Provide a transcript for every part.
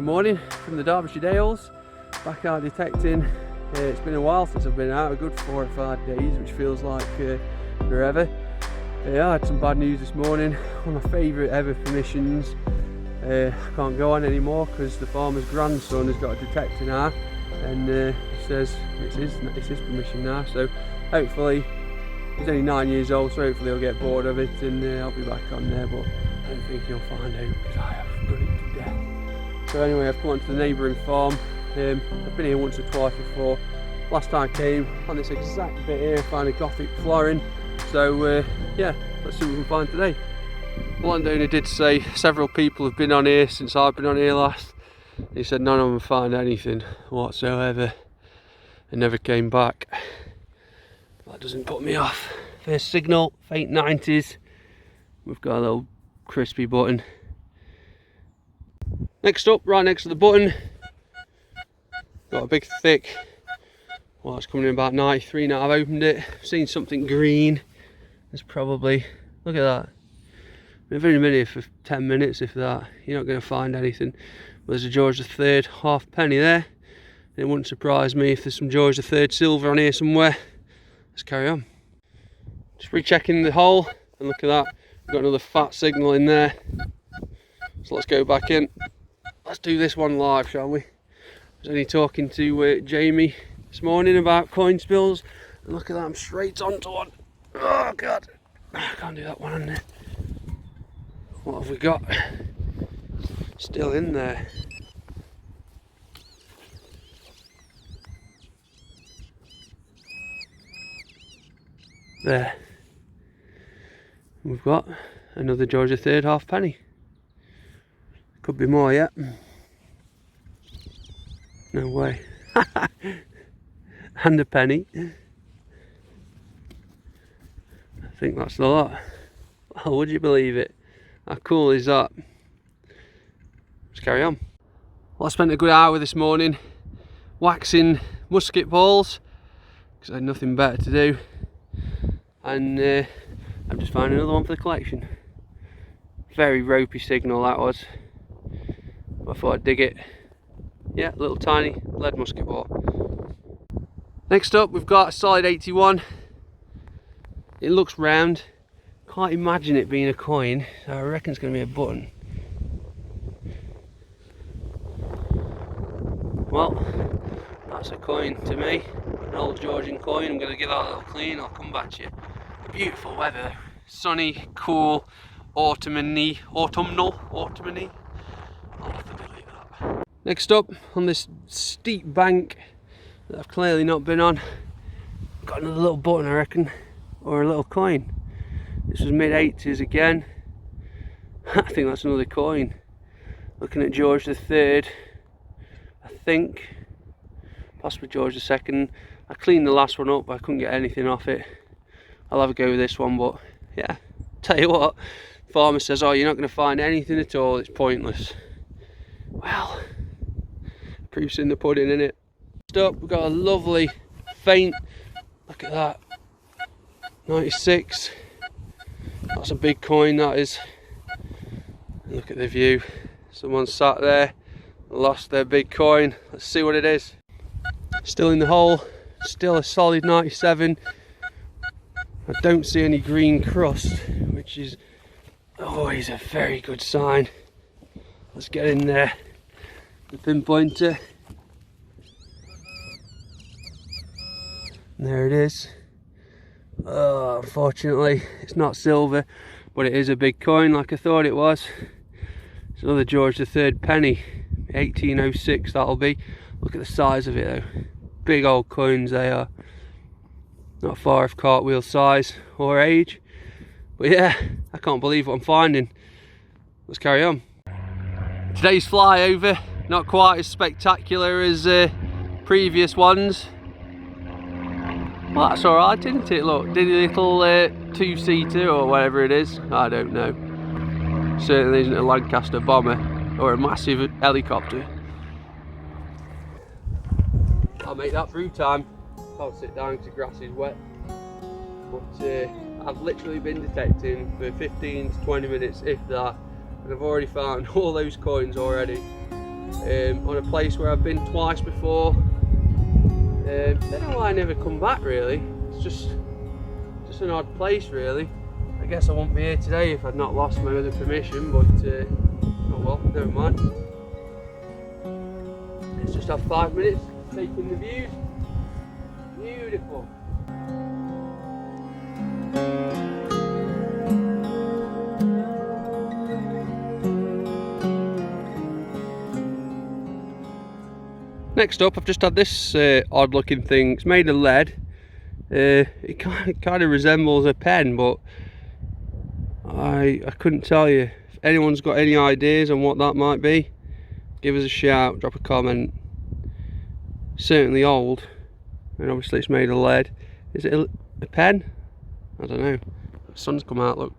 morning from the Derbyshire Dales, back out detecting. It's been a while since I've been out, a good 4 or 5 days, which feels like forever. I had some bad news this morning. One of my favourite ever permissions I can't go on anymore because the farmer's grandson has got a detector now, and he says it's his permission now. So hopefully, he's only 9 years old, so hopefully he'll get bored of it and I'll be back on there. But I don't think he'll find out because I have done it to death. So anyway, I've come on to the neighbouring farm. I've been here once or twice before. Last time I came on this exact bit here, found a Gothic flooring. So yeah, let's see what we can find today. The landowner did say several people have been on here since I've been on here last. He said none of them found anything whatsoever and never came back. That doesn't put me off. First signal, faint 90s. We've got a little crispy button. Next up, right next to the button, got a big thick, well, it's coming in about 93 now. I've opened it, I've seen something green. There's probably, look at that. I've only been here for 10 minutes, if that. You're not going to find anything. But there's a George III halfpenny there. It wouldn't surprise me if there's some George III silver on here somewhere. Let's carry on. Just rechecking the hole, and look at that. We've got another fat signal in there. So let's go back in. Let's do this one live, shall we? I was only talking to Jamie this morning about coin spills, and look at that, I'm straight onto one. Oh god, I can't do that one on there. What have we got? Still in there. There. We've got another George III halfpenny. Could be more yet. No way. And a penny. I think that's the lot. Oh, would you believe it? How cool is that? Let's carry on. Well, I spent a good hour this morning waxing musket balls because I had nothing better to do, and I've just found another one for the collection. Very ropey signal that was. I thought I'd dig it. Yeah, little tiny lead musket ball. Next up, we've got a solid 81. It looks round. Can't imagine it being a coin, so I reckon it's going to be a button. Well, that's a coin to me. An old Georgian coin. I'm going to give that a little clean. I'll come back to you. Beautiful weather. Sunny, cool, autumnal. I'll have to delete that. Next up, on this steep bank that I've clearly not been on, got another little button, I reckon, or a little coin. This was mid-80s again. I think that's another coin. Looking at George III, I think, possibly George II. I cleaned the last one up, but I couldn't get anything off it. I'll have a go with this one, but yeah, tell you what, the farmer says, oh, you're not going to find anything at all, it's pointless. Well, proof's in the pudding, innit? Next up, we've got a lovely faint, look at that, 96. That's a big coin, that is. And look at the view. Someone sat there, lost their big coin. Let's see what it is. Still in the hole, still a solid 97. I don't see any green crust, which is always a very good sign. Let's get in there. The pinpointer. And there it is. Oh, unfortunately it's not silver, but it is a big coin like I thought it was. It's another George III penny, 1806 that'll be. Look at the size of it though. Big old coins they are. Not far off cartwheel size or age. But yeah, I can't believe what I'm finding. Let's carry on. Today's flyover, not quite as spectacular as previous ones. Well, that's alright, didn't it? Look, did a little two-seater or whatever it is. I don't know. Certainly isn't a Lancaster bomber or a massive helicopter. I'll make that through time. I'll sit down because the grass is wet. But I've literally been detecting for 15 to 20 minutes, if that, and I've already found all those coins already. on a place where I've been twice before. I don't know why I never come back really. It's just an odd place really. I guess I wouldn't be here today if I'd not lost my other permission, but oh well, never mind. Let's just have 5 minutes taking the views. Beautiful. Next up, I've just had this odd looking thing. It's made of lead. It kind of resembles a pen, but I couldn't tell you. If anyone's got any ideas on what that might be, give us a shout, drop a comment. Certainly old, and obviously it's made of lead. Is it a pen? I don't know. The sun's come out, look.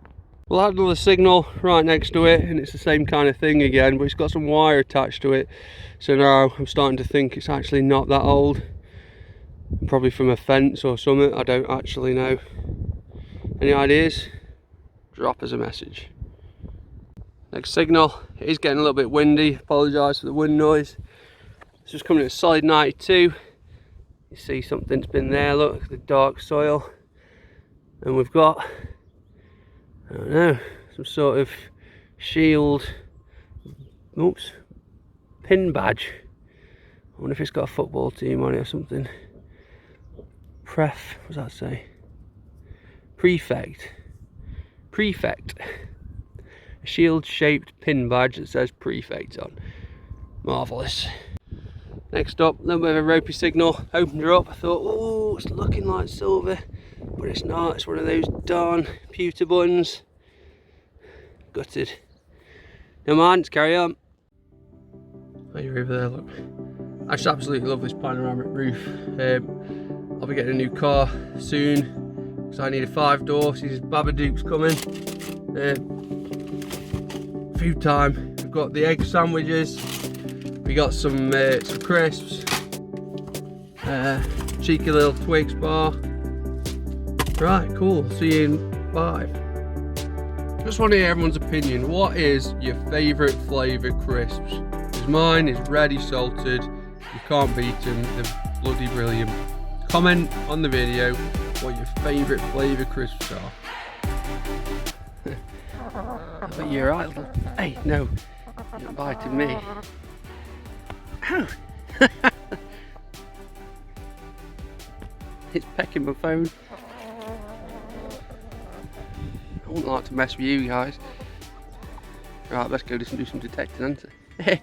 Well, I had another signal right next to it, and it's the same kind of thing again, but it's got some wire attached to it. So now I'm starting to think it's actually not that old. Probably from a fence or something, I don't actually know. Any ideas? Drop us a message. Next signal, it is getting a little bit windy. Apologise for the wind noise. It's just coming at solid 92. You see something's been there, look, the dark soil. And we've got, I don't know, some sort of shield, oops, pin badge. I wonder if it's got a football team on it or something. What does that say? Prefect. A shield shaped pin badge that says Prefect on. Marvellous. Next up, a little bit of a ropey signal. Opened her up, I thought, oh, it's looking like silver, but it's not. It's one of those darn pewter buttons. Gutted. Never mind, let's carry on. Oh, you're over there, look. I just absolutely love this panoramic roof. I'll be getting a new car soon, because I need a 5-door. See, this Babadook's coming. Food time. We've got the egg sandwiches. We got some crisps. Cheeky little Twix bar. Right, cool. See you in 5. Just want to hear everyone's opinion. What is your favourite flavour crisps? Because mine is ready salted. You can't beat them. They're bloody brilliant. Comment on the video what your favourite flavour crisps are. But you're right. Hey, no, you're not biting me. Ow. It's pecking my phone. I wouldn't like to mess with you guys. Right, let's go do some detecting, aren't it?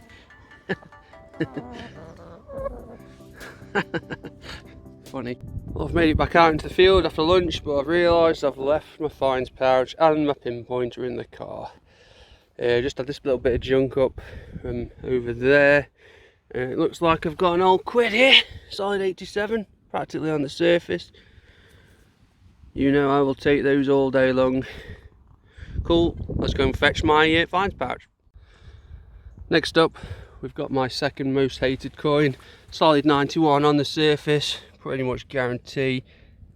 Funny. Well, I've made it back out into the field after lunch, but I've realised I've left my fines pouch and my pinpointer in the car. Just had this little bit of junk up from over there. It looks like I've got an old quid here, solid 87, practically on the surface. You know I will take those all day long. Cool, let's go and fetch my fines pouch. Next up, we've got my second most hated coin, solid 91 on the surface. Pretty much guarantee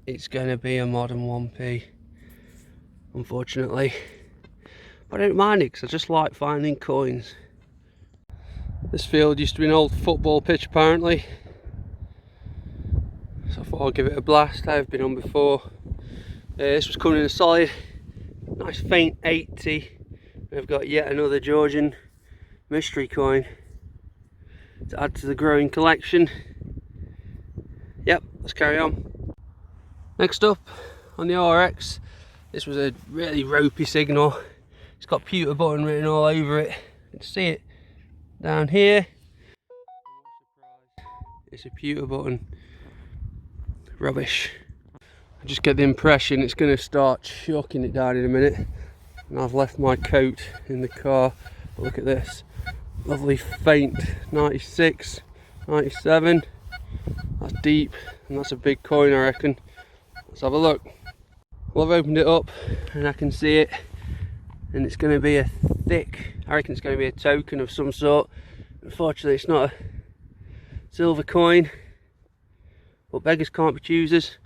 it's going to be a modern 1p, unfortunately. But I don't mind it because I just like finding coins. This field used to be an old football pitch apparently, so I thought I'd give it a blast. I've been on before. This was coming in a solid, nice faint 80. We've got yet another Georgian mystery coin to add to the growing collection. Yep, let's carry on. Next up on the RX, this was a really ropey signal. It's got pewter button written all over it. You can see it down here. It's a pewter button. Rubbish. I just get the impression it's going to start chucking it down in a minute. And I've left my coat in the car. But look at this. Lovely faint 96, 97. That's deep, and that's a big coin, I reckon. Let's have a look. Well, I've opened it up and I can see it, and it's going to be a thick, I reckon it's going to be a token of some sort. Unfortunately it's not a silver coin, but beggars can't be choosers.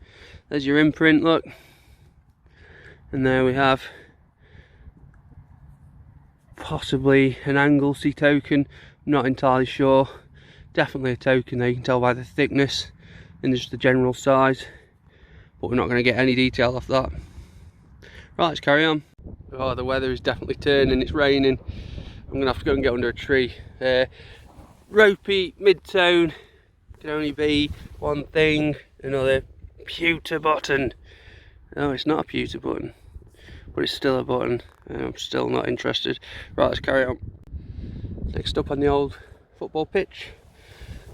There's your imprint, look, and there we have possibly an Anglesey token, not entirely sure. Definitely a token though, you can tell by the thickness and just the general size, but we're not going to get any detail off that. Right, let's carry on. Oh, the weather is definitely turning, it's raining. I'm going to have to go and get under a tree. Ropey, mid-tone, can only be one thing, another pewter button. No, it's not a pewter button, but it's still a button. I'm still not interested. Right, let's carry on. Next up on the old football pitch.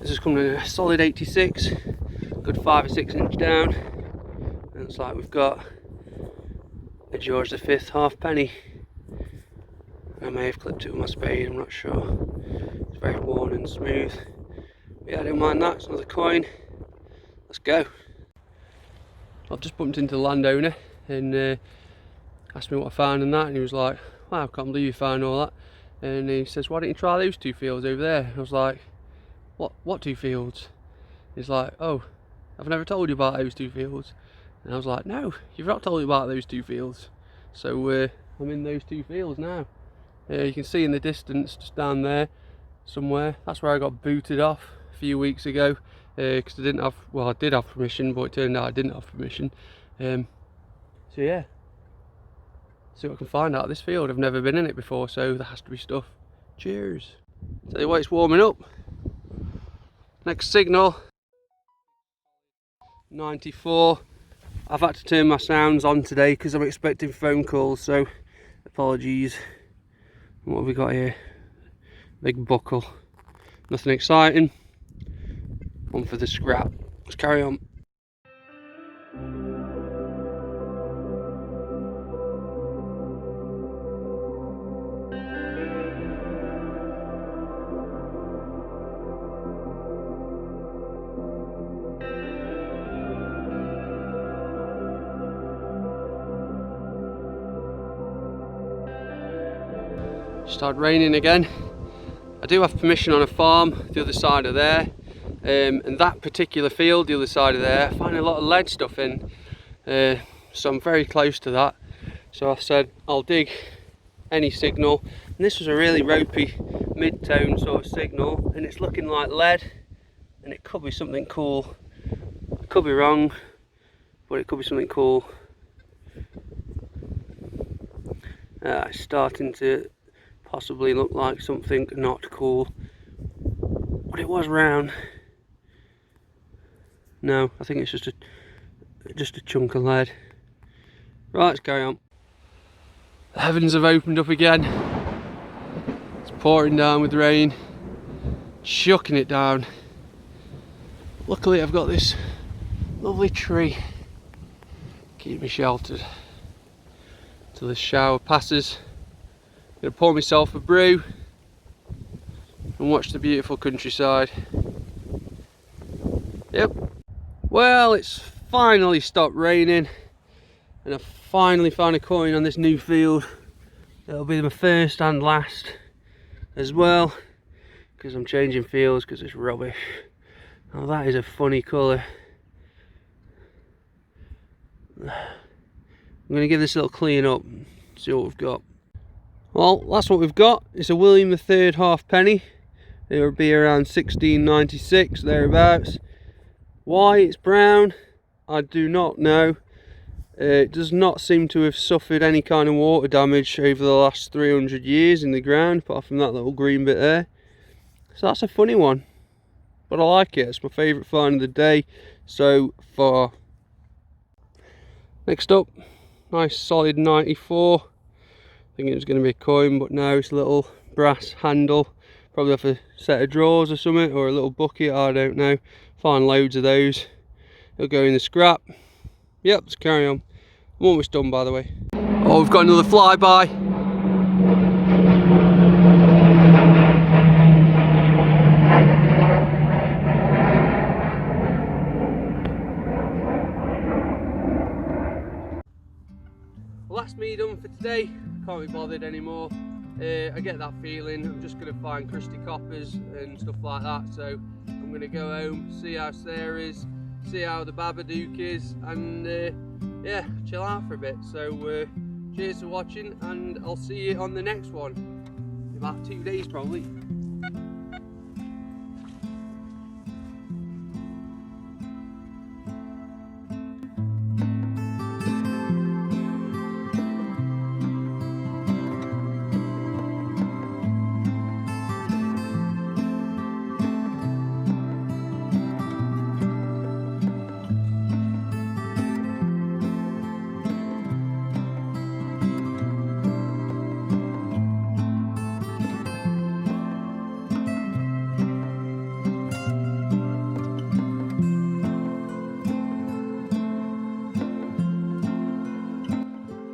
This is coming in a solid 86, good 5 or 6 inch down. And it's like we've got a George V halfpenny. I may have clipped it with my spade, I'm not sure. It's very worn and smooth. But yeah, I don't mind that, it's another coin. Let's go. I've just bumped into the landowner and asked me what I found and that, and he was like, wow, I can't believe you found all that. And he says, why don't you try those 2 fields over there? And I was like, what 2 fields? He's like, oh, I've never told you about those 2 fields. And I was like, no, you've not told me about those 2 fields. So I'm in those 2 fields now. You can see in the distance, just down there somewhere, that's where I got booted off a few weeks ago. Because I didn't have, well, I did have permission, but it turned out I didn't have permission. So yeah, see what I can find out of this field. I've never been in it before, so there has to be stuff. Cheers. Tell you what, it's warming up. Next signal, 94. I've had to turn my sounds on today because I'm expecting phone calls, so apologies. What have we got here? Big buckle. Nothing exciting. One for the scrap. Let's carry on. Started raining again. I do have permission on a farm the other side of there, and that particular field the other side of there I find a lot of lead stuff in, so I'm very close to that. So I said I'll dig any signal, and this was a really ropey mid-tone sort of signal, and it's looking like lead, and it could be something cool. I could be wrong, but it could be something cool. It's starting to possibly look like something not cool, but it was round. No, I think it's just a chunk of lead. Right, let's carry on. The heavens have opened up again. It's pouring down with rain, chucking it down. Luckily I've got this lovely tree, keep me sheltered till this shower passes. Gonna pour myself a brew and watch the beautiful countryside. Yep. Well, it's finally stopped raining and I've finally found a coin on this new field. It'll be my first and last as well, because I'm changing fields because it's rubbish. Oh, that is a funny colour. I'm going to give this a little clean up, see what we've got. Well, that's what we've got. It's a William III halfpenny. It would be around 1696, thereabouts. Why it's brown, I do not know. It does not seem to have suffered any kind of water damage over the last 300 years in the ground, apart from that little green bit there. So that's a funny one, but I like it. It's my favourite find of the day so far. Next up, nice solid 94. I think it was going to be a coin, but no, it's a little brass handle. Probably off a set of drawers or something, or a little bucket, I don't know. Find loads of those. It'll go in the scrap. Yep, let's carry on. I'm almost done, by the way. Oh, we've got another flyby. Well, that's me done for today. Can't be bothered anymore. I get that feeling. I'm just going to find crusty coppers and stuff like that. So I'm going to go home, see how Sarah is, see how the Babadook is, and yeah, chill out for a bit. So cheers for watching, and I'll see you on the next one in about 2 days probably.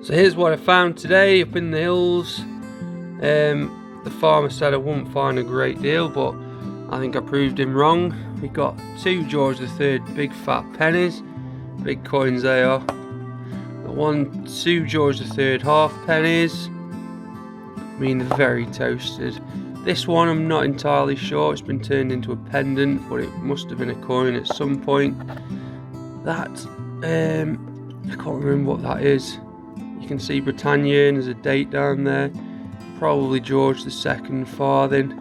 So here's what I found today up in the hills. The farmer said I wouldn't find a great deal, but I think I proved him wrong. We got 2 George III big fat pennies, big coins they are. Got 2 George III half pennies, I mean they're very toasted. This one I'm not entirely sure, it's been turned into a pendant, but it must have been a coin at some point. That, I can't remember what that is. You can see Britannia and there's a date down there. Probably George II farthing.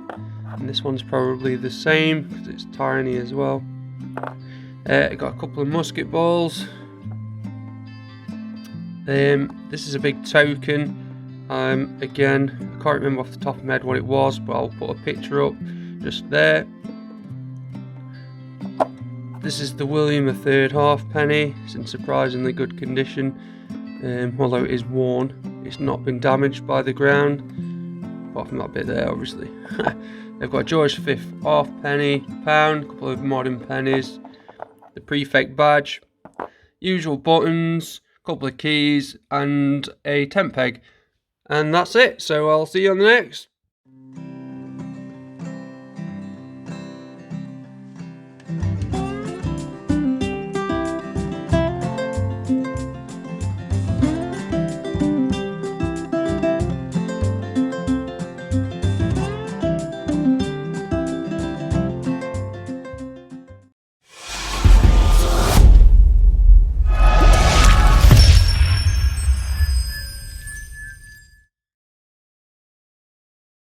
And this one's probably the same because it's tiny as well. Got a couple of musket balls. This is a big token. Again, I can't remember off the top of my head what it was, but I'll put a picture up just there. This is the William III halfpenny. It's in surprisingly good condition, although it is worn. It's not been damaged by the ground, apart from that bit there, obviously. They've got George V halfpenny, pound, a couple of modern pennies, the prefect badge, usual buttons, a couple of keys, and a tent peg. And that's it. So I'll see you on the next.